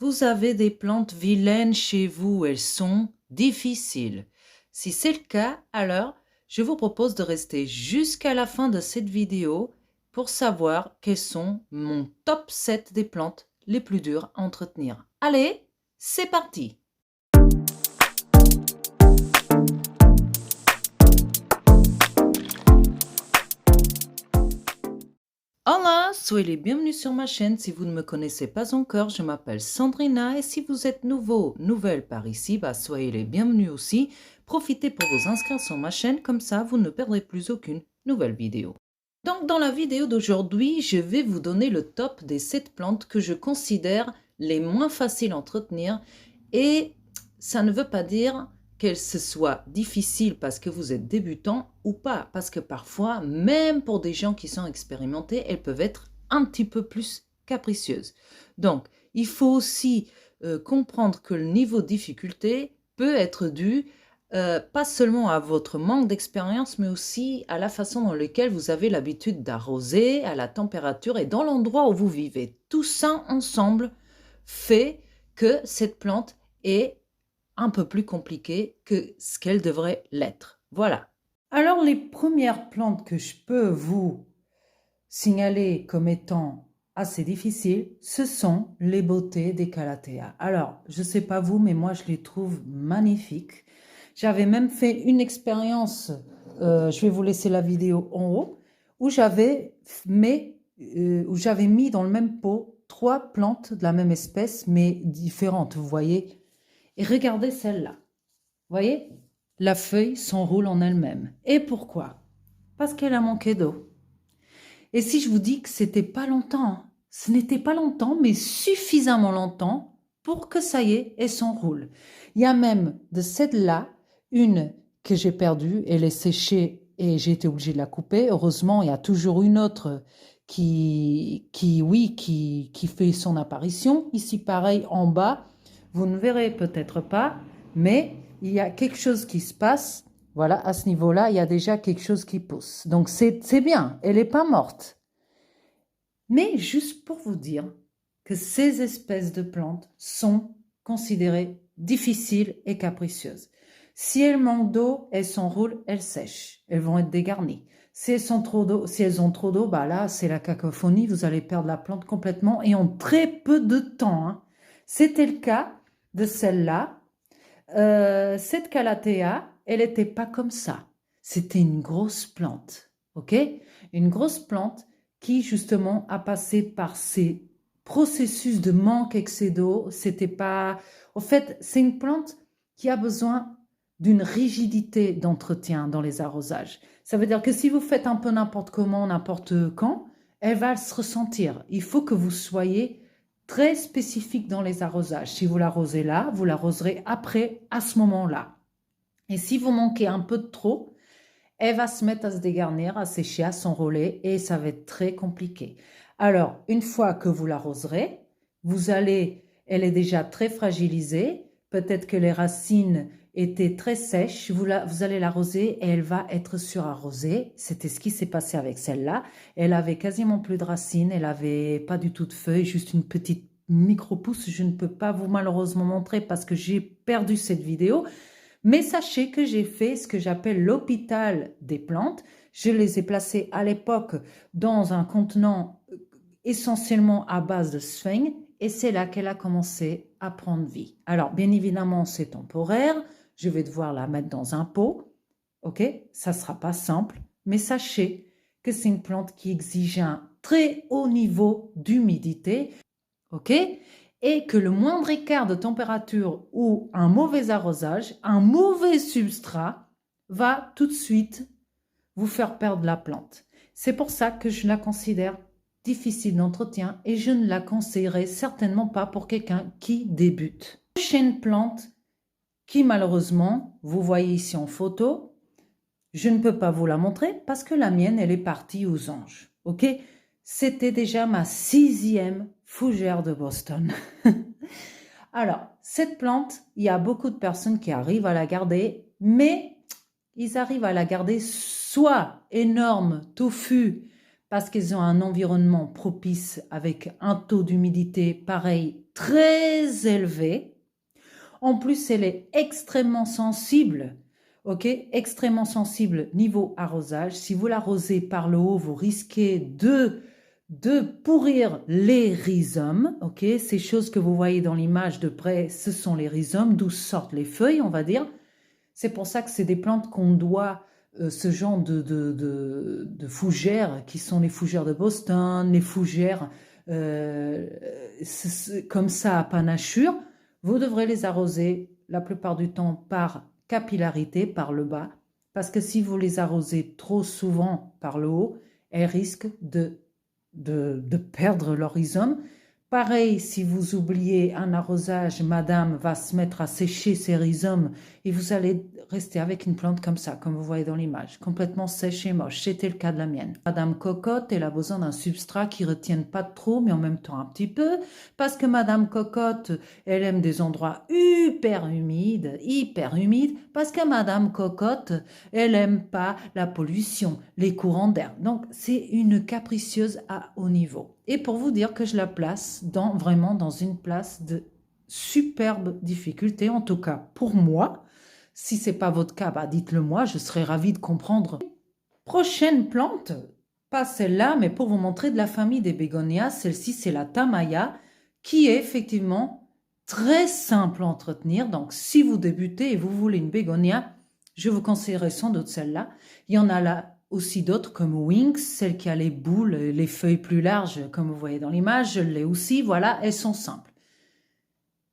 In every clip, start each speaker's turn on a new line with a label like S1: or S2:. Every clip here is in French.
S1: vous avez des plantes vilaines chez vous, elles sont difficiles. Si c'est le cas, alors je vous propose de rester jusqu'à la fin de cette vidéo pour savoir quels sont mon top 7 des plantes les plus dures à entretenir. Allez, c'est parti! Hola, soyez les bienvenus sur ma chaîne. Si vous ne me connaissez pas encore, je m'appelle Sandrina et si vous êtes nouvelle par ici, soyez les bienvenus aussi. Profitez pour vous inscrire sur ma chaîne, comme ça vous ne perdrez plus aucune nouvelle vidéo. Donc dans la vidéo d'aujourd'hui, je vais vous donner le top des 7 plantes que je considère les moins faciles à entretenir et ça ne veut pas dire qu'elles se soient difficiles parce que vous êtes débutant ou pas, parce que parfois, même pour des gens qui sont expérimentés, elles peuvent être un petit peu plus capricieuses. Donc, il faut aussi comprendre que le niveau de difficulté peut être dû pas seulement à votre manque d'expérience, mais aussi à la façon dans laquelle vous avez l'habitude d'arroser, à la température et dans l'endroit où vous vivez. Tout ça ensemble fait que cette plante est un peu plus compliquée que ce qu'elle devrait l'être. Voilà. Alors, les premières plantes que je peux vous signaler comme étant assez difficiles, ce sont les beautés des calathea. Alors, je ne sais pas vous, mais moi, je les trouve magnifiques. J'avais même fait une expérience, je vais vous laisser la vidéo en haut, où j'avais mis dans le même pot 3 plantes de la même espèce, mais différentes, vous voyez. Et regardez celle-là. Vous voyez? La feuille s'enroule en elle-même. Et pourquoi? Parce qu'elle a manqué d'eau. Et si je vous dis que c'était pas longtemps, ce n'était pas longtemps, mais suffisamment longtemps pour que ça y est, elle s'enroule. Il y a même de celle-là, une que j'ai perdue, elle est séchée et j'ai été obligée de la couper. Heureusement, il y a toujours une autre qui fait son apparition. Ici, pareil, en bas, vous ne verrez peut-être pas, mais il y a quelque chose qui se passe. Voilà, à ce niveau-là, il y a déjà quelque chose qui pousse. Donc, c'est bien, elle n'est pas morte. Mais juste pour vous dire que ces espèces de plantes sont considérées difficiles et capricieuses. Si elles manquent d'eau, elles s'enroulent, elles sèchent. Elles vont être dégarnies. Si elles ont trop d'eau, là, c'est la cacophonie. Vous allez perdre la plante complètement et en très peu de temps. Hein. C'était le cas de celle-là. Cette calathea, elle n'était pas comme ça. C'était une grosse plante, ok? Une grosse plante qui justement a passé par ces processus de manque excès d'eau. C'était pas. En fait, c'est une plante qui a besoin d'une rigidité d'entretien dans les arrosages. Ça veut dire que si vous faites un peu n'importe comment, n'importe quand, elle va se ressentir. Il faut que vous soyez très spécifique dans les arrosages. Si vous l'arrosez là, vous l'arroserez après, à ce moment-là. Et si vous manquez un peu de trop, elle va se mettre à se dégarnir, à sécher, à s'enrôler et ça va être très compliqué. Alors, une fois que vous l'arroserez, elle est déjà très fragilisée, peut-être que les racines étaient très sèches, vous allez l'arroser et elle va être surarrosée. C'était ce qui s'est passé avec celle-là. Elle avait quasiment plus de racines, elle avait pas du tout de feuilles, juste une petite micro-pousse. Je ne peux pas vous malheureusement montrer parce que j'ai perdu cette vidéo. Mais sachez que j'ai fait ce que j'appelle l'hôpital des plantes. Je les ai placées à l'époque dans un contenant essentiellement à base de sphène et c'est là qu'elle a commencé à prendre vie. Alors, bien évidemment, c'est temporaire. Je vais devoir la mettre dans un pot. OK? Ça ne sera pas simple, mais sachez que c'est une plante qui exige un très haut niveau d'humidité. OK? Et que le moindre écart de température ou un mauvais arrosage, un mauvais substrat, va tout de suite vous faire perdre la plante. C'est pour ça que je la considère difficile d'entretien et je ne la conseillerais certainement pas pour quelqu'un qui débute. Prochaine plante qui malheureusement, vous voyez ici en photo, je ne peux pas vous la montrer parce que la mienne, elle est partie aux anges. OK? C'était déjà ma 6e fougère de Boston. Alors, cette plante, il y a beaucoup de personnes qui arrivent à la garder, mais ils arrivent à la garder soit énorme, touffue, parce qu'elles ont un environnement propice avec un taux d'humidité pareil très élevé. En plus, elle est extrêmement sensible, ok? Extrêmement sensible niveau arrosage. Si vous l'arrosez par le haut, vous risquez de pourrir les rhizomes, ok? Ces choses que vous voyez dans l'image de près, ce sont les rhizomes, d'où sortent les feuilles, on va dire. C'est pour ça que c'est des plantes qu'on doit, ce genre de fougères, qui sont les fougères de Boston, les fougères comme ça à panachure. Vous devrez les arroser la plupart du temps par capillarité, par le bas, parce que si vous les arrosez trop souvent par le haut, elles risquent de perdre leur rhizome. Pareil, si vous oubliez un arrosage, madame va se mettre à sécher ses rhizomes et vous allez rester avec une plante comme ça, comme vous voyez dans l'image, complètement sèche et moche. C'était le cas de la mienne. Madame Cocotte, elle a besoin d'un substrat qui ne retienne pas trop, mais en même temps un petit peu, parce que Madame Cocotte, elle aime des endroits hyper humides, parce que Madame Cocotte, elle n'aime pas la pollution, les courants d'air. Donc, c'est une capricieuse à haut niveau. Et pour vous dire que je la place vraiment dans une place de superbe difficulté, en tout cas pour moi. Si ce n'est pas votre cas, bah dites-le moi, je serais ravie de comprendre. Prochaine plante, pas celle-là, mais pour vous montrer de la famille des bégonias, celle-ci c'est la tamaya, qui est effectivement très simple à entretenir. Donc si vous débutez et vous voulez une bégonia, je vous conseillerais sans doute celle-là. Il y en a là aussi d'autres comme Winx, celle qui a les boules, les feuilles plus larges, comme vous voyez dans l'image, je l'ai aussi, voilà, elles sont simples.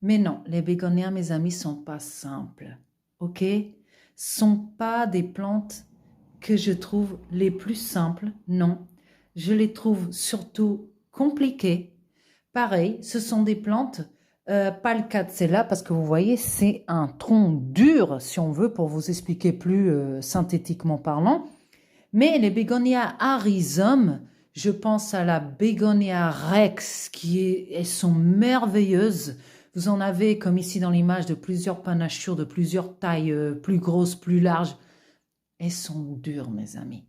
S1: Mais non, les bégonias, mes amis, sont pas simples, ok? Sont pas des plantes que je trouve les plus simples, non. Je les trouve surtout compliquées. Pareil, ce sont des plantes, pas le cas de celle-là, parce que vous voyez, c'est un tronc dur, si on veut, pour vous expliquer plus synthétiquement parlant. Mais les bégonias à rhizome, je pense à la bégonia rex, elles sont merveilleuses. Vous en avez, comme ici dans l'image, de plusieurs panachures, de plusieurs tailles, plus grosses, plus larges. Elles sont dures, mes amis.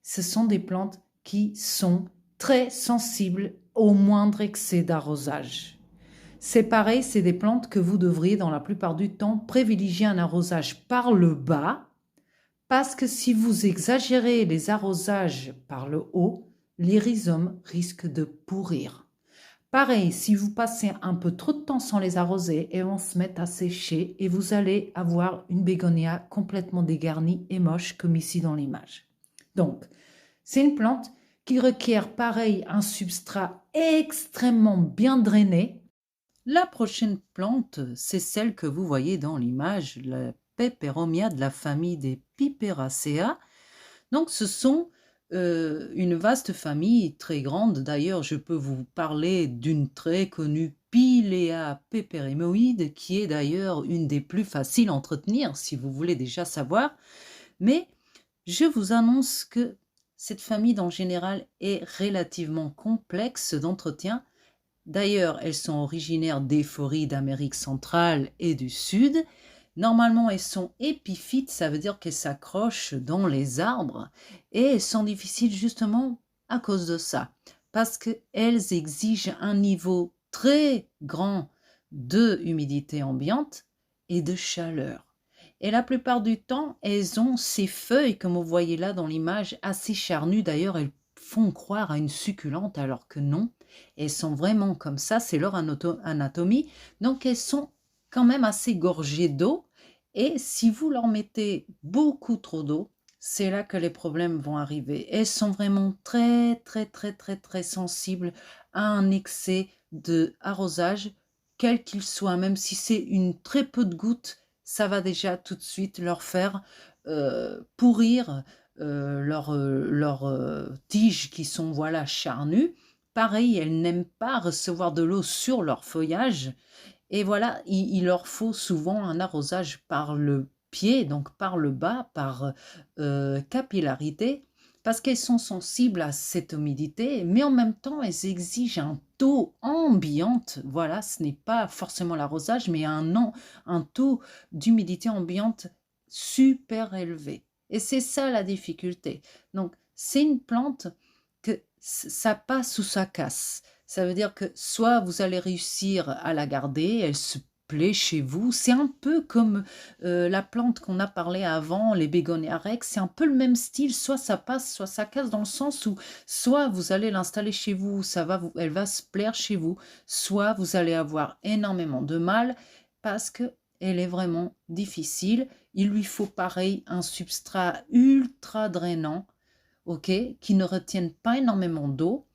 S1: Ce sont des plantes qui sont très sensibles au moindre excès d'arrosage. C'est pareil, c'est des plantes que vous devriez, dans la plupart du temps, privilégier un arrosage par le bas, parce que si vous exagérez les arrosages par le haut, les rhizomes risquent de pourrir. Pareil, si vous passez un peu trop de temps sans les arroser, elles vont se mettre à sécher et vous allez avoir une bégonia complètement dégarnie et moche comme ici dans l'image. Donc, c'est une plante qui requiert pareil un substrat extrêmement bien drainé. La prochaine plante, c'est celle que vous voyez dans l'image, la Peperomia de la famille des Piperaceae. Donc, ce sont une vaste famille très grande. D'ailleurs, je peux vous parler d'une très connue Pilea peperemoide, qui est d'ailleurs une des plus faciles à entretenir, si vous voulez déjà savoir. Mais je vous annonce que cette famille, en général, est relativement complexe d'entretien. D'ailleurs, elles sont originaires des forêts d'Amérique centrale et du Sud. Normalement, elles sont épiphytes, ça veut dire qu'elles s'accrochent dans les arbres et elles sont difficiles justement à cause de ça, parce qu'elles exigent un niveau très grand de humidité ambiante et de chaleur. Et la plupart du temps, elles ont ces feuilles, comme vous voyez là dans l'image, assez charnues. D'ailleurs, elles font croire à une succulente alors que non. Elles sont vraiment comme ça, c'est leur anatomie. Donc, elles sont quand même assez gorgées d'eau. Et si vous leur mettez beaucoup trop d'eau, c'est là que les problèmes vont arriver. Elles sont vraiment très, très, très, très, très sensibles à un excès d'arrosage, quel qu'il soit. Même si c'est une très peu de gouttes, ça va déjà tout de suite leur faire pourrir leurs tiges qui sont voilà charnues. Pareil, elles n'aiment pas recevoir de l'eau sur leur feuillage. Et voilà, il leur faut souvent un arrosage par le pied, donc par le bas, par capillarité, parce qu'elles sont sensibles à cette humidité, mais en même temps, elles exigent un taux ambiante. Voilà, ce n'est pas forcément l'arrosage, mais un taux d'humidité ambiante super élevé. Et c'est ça la difficulté. Donc, c'est une plante que ça passe ou ça casse. Ça veut dire que soit vous allez réussir à la garder, elle se plaît chez vous. C'est un peu comme la plante qu'on a parlé avant, les Begonia rex, c'est un peu le même style, soit ça passe, soit ça casse, dans le sens où soit vous allez l'installer chez vous, elle va se plaire chez vous, soit vous allez avoir énormément de mal parce que elle est vraiment difficile. Il lui faut pareil un substrat ultra drainant, ok, qui ne retiennent pas énormément d'eau.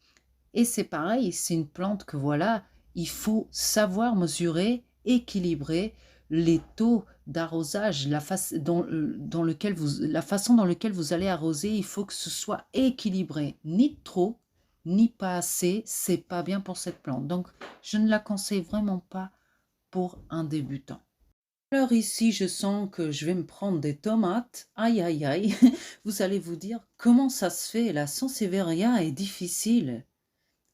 S1: Et c'est pareil, c'est une plante que voilà, il faut savoir mesurer, équilibrer les taux d'arrosage, la façon dans laquelle vous allez arroser, il faut que ce soit équilibré, ni trop, ni pas assez, c'est pas bien pour cette plante. Donc, je ne la conseille vraiment pas pour un débutant. Alors ici, je sens que je vais me prendre des tomates. Aïe, aïe, aïe. Vous allez vous dire, comment ça se fait? La Sansevieria est difficile.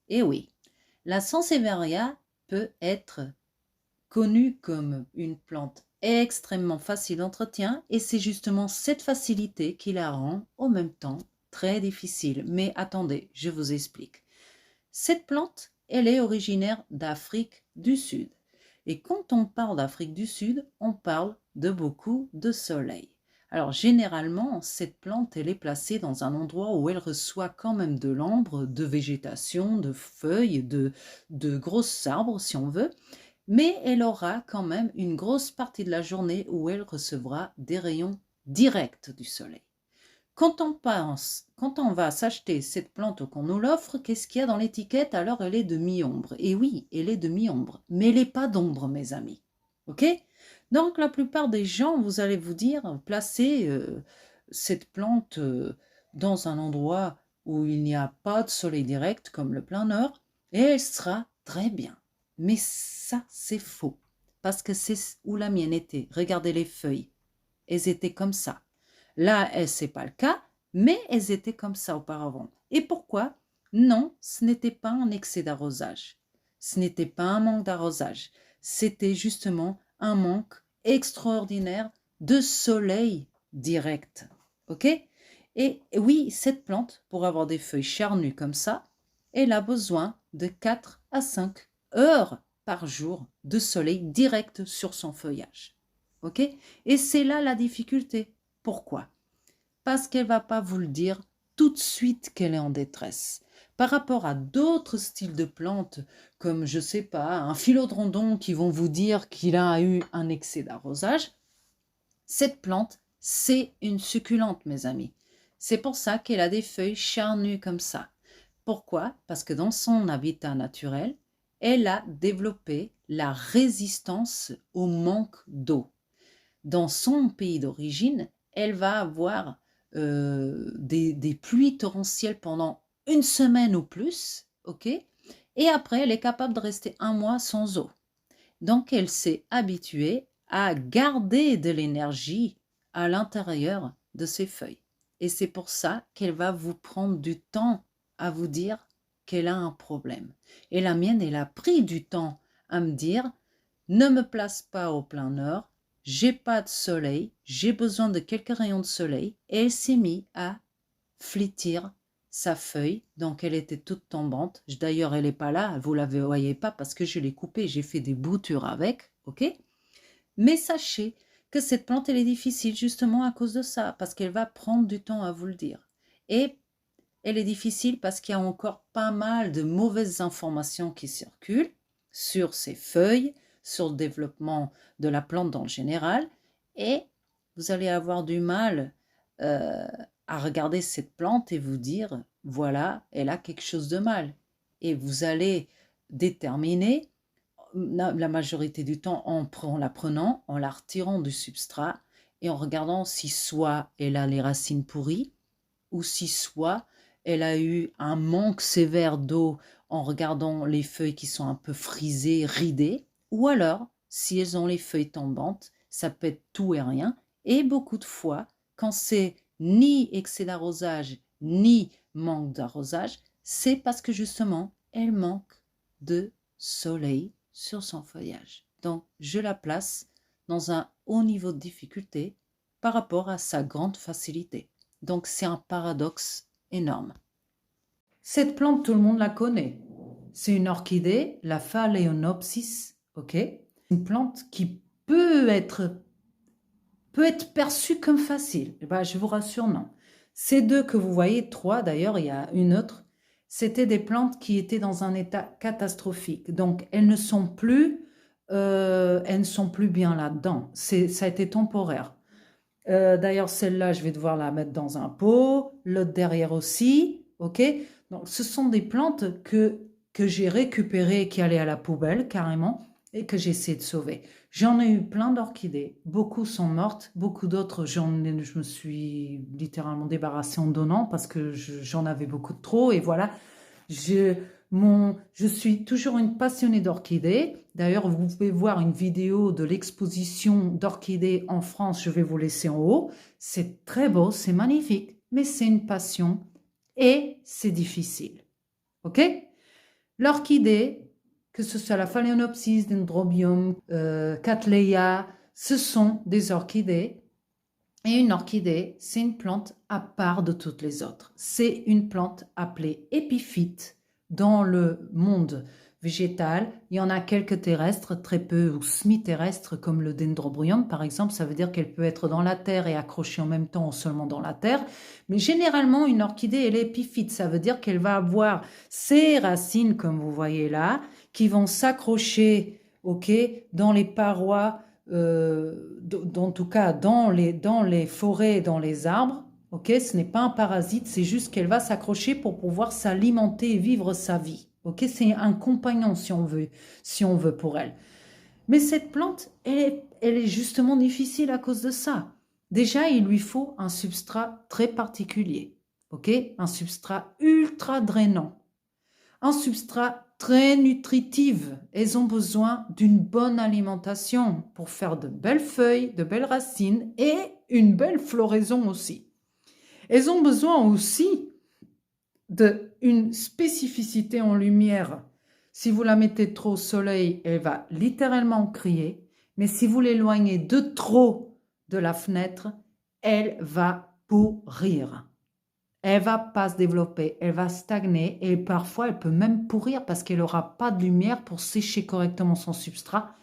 S1: Eh oui, la Sansevieria peut être connue comme une plante extrêmement facile d'entretien et c'est justement cette facilité qui la rend en même temps très difficile. Mais attendez, je vous explique. Cette plante, elle est originaire d'Afrique du Sud. Et quand on parle d'Afrique du Sud, on parle de beaucoup de soleil. Alors généralement, cette plante, elle est placée dans un endroit où elle reçoit quand même de l'ombre, de végétation, de feuilles, de grosses arbres si on veut, mais elle aura quand même une grosse partie de la journée où elle recevra des rayons directs du soleil. Quand on va s'acheter cette plante ou qu'on nous l'offre, qu'est-ce qu'il y a dans l'étiquette? Alors elle est de mi-ombre. Et oui, elle est de mi-ombre, mais elle n'est pas d'ombre, mes amis. Ok? Donc la plupart des gens, vous allez vous dire, placez cette plante dans un endroit où il n'y a pas de soleil direct, comme le plein nord, et elle sera très bien. Mais ça, c'est faux, parce que c'est où la mienne était. Regardez les feuilles, elles étaient comme ça. Là, ce n'est pas le cas, mais elles étaient comme ça auparavant. Et pourquoi? Non, ce n'était pas un excès d'arrosage. Ce n'était pas un manque d'arrosage. C'était justement un manque extraordinaire de soleil direct. OK? Et oui, cette plante, pour avoir des feuilles charnues comme ça, elle a besoin de 4 à 5 heures par jour de soleil direct sur son feuillage. OK? Et c'est là la difficulté. Pourquoi? Parce qu'elle ne va pas vous le dire tout de suite qu'elle est en détresse. Par rapport à d'autres styles de plantes, comme je ne sais pas, un philodendron qui vont vous dire qu'il a eu un excès d'arrosage, cette plante, c'est une succulente, mes amis. C'est pour ça qu'elle a des feuilles charnues comme ça. Pourquoi? Parce que dans son habitat naturel, elle a développé la résistance au manque d'eau. Dans son pays d'origine, elle va avoir des pluies torrentielles pendant une semaine ou plus, ok? Et après, elle est capable de rester un mois sans eau. Donc, elle s'est habituée à garder de l'énergie à l'intérieur de ses feuilles. Et c'est pour ça qu'elle va vous prendre du temps à vous dire qu'elle a un problème. Et la mienne, elle a pris du temps à me dire, ne me place pas au plein nord, j'ai pas de soleil, j'ai besoin de quelques rayons de soleil. Et elle s'est mise à flétrir sa feuille, donc elle était toute tombante. D'ailleurs, elle n'est pas là, vous la voyez pas parce que je l'ai coupée, j'ai fait des boutures avec, ok? Mais sachez que cette plante, elle est difficile justement à cause de ça, parce qu'elle va prendre du temps à vous le dire. Et elle est difficile parce qu'il y a encore pas mal de mauvaises informations qui circulent sur ses feuilles, sur le développement de la plante dans le général, et vous allez avoir du mal euh, à regarder cette plante et vous dire, voilà, elle a quelque chose de mal. Et vous allez déterminer la majorité du temps en la prenant, en la retirant du substrat et en regardant si soit elle a les racines pourries ou si soit elle a eu un manque sévère d'eau en regardant les feuilles qui sont un peu frisées, ridées, ou alors si elles ont les feuilles tombantes, ça peut être tout et rien. Et beaucoup de fois, quand c'est ni excès d'arrosage, ni manque d'arrosage, c'est parce que justement, elle manque de soleil sur son feuillage. Donc, je la place dans un haut niveau de difficulté par rapport à sa grande facilité. Donc, c'est un paradoxe énorme. Cette plante, tout le monde la connaît. C'est une orchidée, la Phalaenopsis, ok? Une plante qui peut être perçue comme facile. Eh ben, je vous rassure, non. Ces deux que vous voyez, trois d'ailleurs, il y a une autre, c'était des plantes qui étaient dans un état catastrophique. Donc, elles ne sont plus bien là-dedans. Ça a été temporaire. D'ailleurs, celle-là, je vais devoir la mettre dans un pot. L'autre derrière aussi, ok? Donc, ce sont des plantes que j'ai récupérées, qui allaient à la poubelle carrément, et que j'essaie de sauver. J'en ai eu plein d'orchidées. Beaucoup sont mortes, beaucoup d'autres, je me suis littéralement débarrassée en donnant parce que j'en avais beaucoup de trop. Et voilà, je, je suis toujours une passionnée d'orchidées. D'ailleurs, vous pouvez voir une vidéo de l'exposition d'orchidées en France. Je vais vous laisser en haut. C'est très beau, c'est magnifique, mais c'est une passion et c'est difficile. OK? L'orchidée, que ce soit la Phalaenopsis, Dendrobium, Cattleya, ce sont des orchidées. Et une orchidée, c'est une plante à part de toutes les autres. C'est une plante appelée épiphyte dans le monde végétal. Il y en a quelques terrestres, très peu, ou semi-terrestres, comme le dendrobium, par exemple. Ça veut dire qu'elle peut être dans la terre et accrochée en même temps ou seulement dans la terre. Mais généralement, une orchidée, elle est épiphyte. Ça veut dire qu'elle va avoir ses racines, comme vous voyez là, qui vont s'accrocher, ok, dans les parois, en tout cas dans les forêts, dans les arbres, ok, ce n'est pas un parasite, c'est juste qu'elle va s'accrocher pour pouvoir s'alimenter et vivre sa vie, ok, c'est un compagnon si on veut pour elle. Mais cette plante, elle est justement difficile à cause de ça. Déjà, il lui faut un substrat très particulier, ok, un substrat ultra drainant, un substrat très nutritif. Elles ont besoin d'une bonne alimentation pour faire de belles feuilles, de belles racines et une belle floraison aussi. Elles ont besoin aussi d'une spécificité en lumière. Si vous la mettez trop au soleil, elle va littéralement crier, mais si vous l'éloignez de trop de la fenêtre, elle va pourrir. Elle va pas se développer, elle va stagner et parfois elle peut même pourrir parce qu'elle n'aura pas de lumière pour sécher correctement son substrat.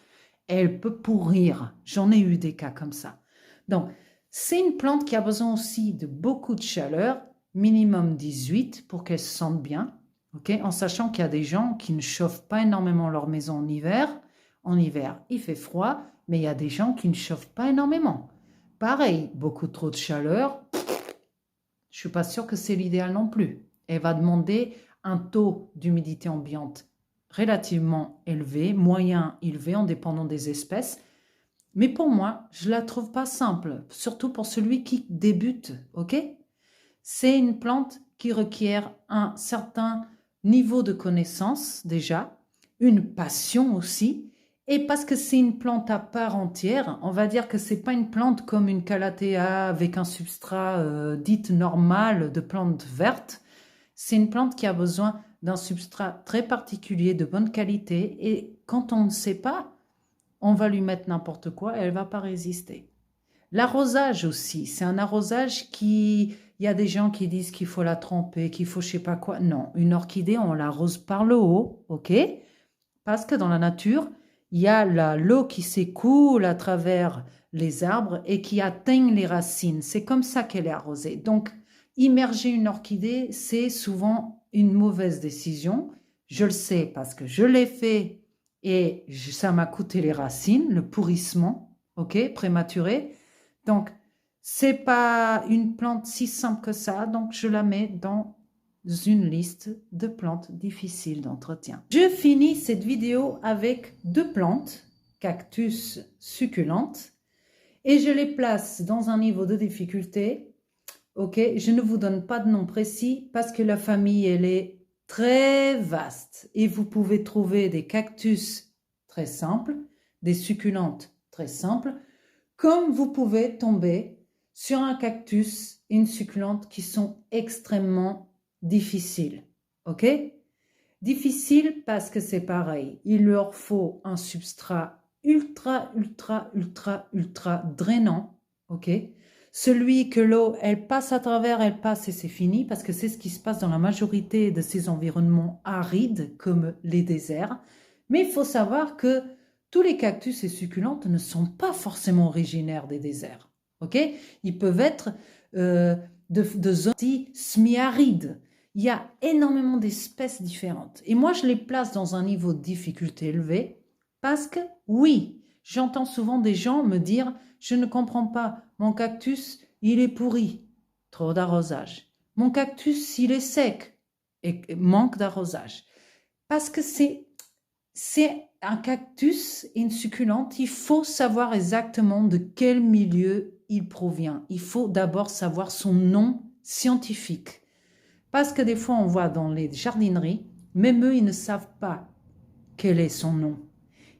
S1: Elle peut pourrir. J'en ai eu des cas comme ça. Donc, c'est une plante qui a besoin aussi de beaucoup de chaleur, minimum 18 pour qu'elle se sente bien, okay, en sachant qu'il y a des gens qui ne chauffent pas énormément leur maison en hiver. En hiver, il fait froid, mais il y a des gens qui ne chauffent pas énormément. Pareil, beaucoup trop de chaleur, je ne suis pas sûre que c'est l'idéal non plus. Elle va demander un taux d'humidité ambiante relativement élevé, moyen élevé en dépendant des espèces. Mais pour moi, je ne la trouve pas simple, surtout pour celui qui débute, ok? C'est une plante qui requiert un certain niveau de connaissance déjà, une passion aussi, et parce que c'est une plante à part entière, on va dire que ce n'est pas une plante comme une calathea avec un substrat dit normal de plante verte. C'est une plante qui a besoin d'un substrat très particulier, de bonne qualité, et quand on ne sait pas, on va lui mettre n'importe quoi, elle ne va pas résister. L'arrosage aussi, c'est un arrosage qui... Il y a des gens qui disent qu'il faut la tremper, qu'il faut je sais pas quoi. Non, une orchidée, on l'arrose par le haut, ok? Parce que dans la nature, il y a l'eau qui s'écoule à travers les arbres et qui atteigne les racines. C'est comme ça qu'elle est arrosée. Donc, immerger une orchidée, c'est souvent une mauvaise décision. Je le sais parce que je l'ai fait et ça m'a coûté les racines, le pourrissement, ok, prématuré. Donc, c'est pas une plante si simple que ça, donc je la mets dans une liste de plantes difficiles d'entretien. Je finis cette vidéo avec deux plantes, cactus succulentes, et je les place dans un niveau de difficulté. Ok, je ne vous donne pas de nom précis parce que la famille, elle est très vaste et vous pouvez trouver des cactus très simples, des succulentes très simples, comme vous pouvez tomber sur un cactus et une succulente qui sont extrêmement difficiles. Ok? Difficile parce que c'est pareil. Il leur faut un substrat ultra drainant. Ok? Celui que l'eau, elle passe à travers, elle passe et c'est fini, parce que c'est ce qui se passe dans la majorité de ces environnements arides, comme les déserts. Mais il faut savoir que tous les cactus et succulentes ne sont pas forcément originaires des déserts. Ok? Ils peuvent être de zones semi-arides. Il y a énormément d'espèces différentes. Et moi, je les place dans un niveau de difficulté élevé parce que, oui, j'entends souvent des gens me dire « Je ne comprends pas, mon cactus, il est pourri, trop d'arrosage. Mon cactus, il est sec et manque d'arrosage. » Parce que c'est un cactus et une succulente, il faut savoir exactement de quel milieu il provient. Il faut d'abord savoir son nom scientifique. Parce que des fois, on voit dans les jardineries, même eux, ils ne savent pas quel est son nom.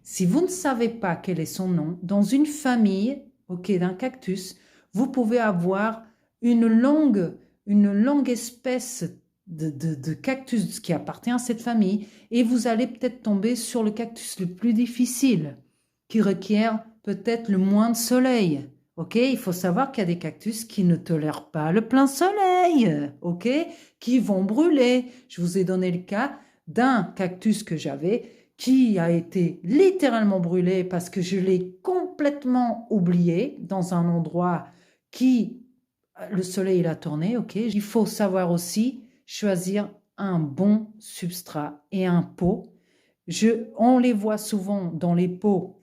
S1: Si vous ne savez pas quel est son nom, dans une famille, d'un cactus, vous pouvez avoir une longue espèce de cactus qui appartient à cette famille et vous allez peut-être tomber sur le cactus le plus difficile, qui requiert peut-être le moins de soleil. Il faut savoir qu'il y a des cactus qui ne tolèrent pas le plein soleil, qui vont brûler. Je vous ai donné le cas d'un cactus que j'avais qui a été littéralement brûlé parce que je l'ai complètement oublié dans un endroit qui, le soleil l'a tourné, Il faut savoir aussi choisir un bon substrat et un pot. On les voit souvent dans les pots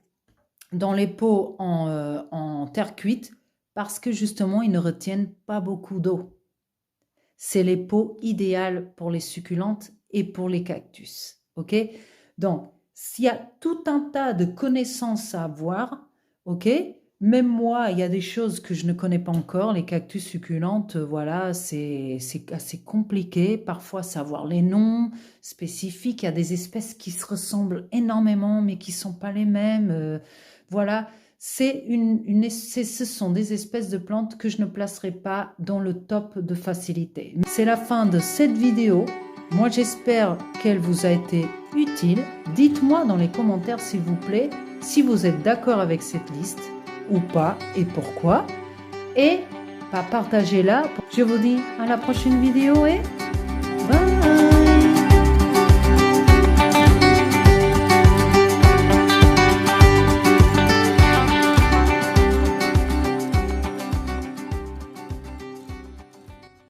S1: en terre cuite parce que justement, ils ne retiennent pas beaucoup d'eau. C'est les pots idéaux pour les succulentes et pour les cactus. Donc, s'il y a tout un tas de connaissances à avoir, même moi, il y a des choses que je ne connais pas encore. Les cactus succulentes, voilà, c'est assez compliqué. Parfois, savoir les noms spécifiques. Il y a des espèces qui se ressemblent énormément, mais qui ne sont pas les mêmes. Voilà, ce sont des espèces de plantes que je ne placerai pas dans le top de facilité. C'est la fin de cette vidéo. Moi, j'espère qu'elle vous a été utile. Dites-moi dans les commentaires, s'il vous plaît, si vous êtes d'accord avec cette liste ou pas et pourquoi. Et partagez-la. Je vous dis à la prochaine vidéo et bye!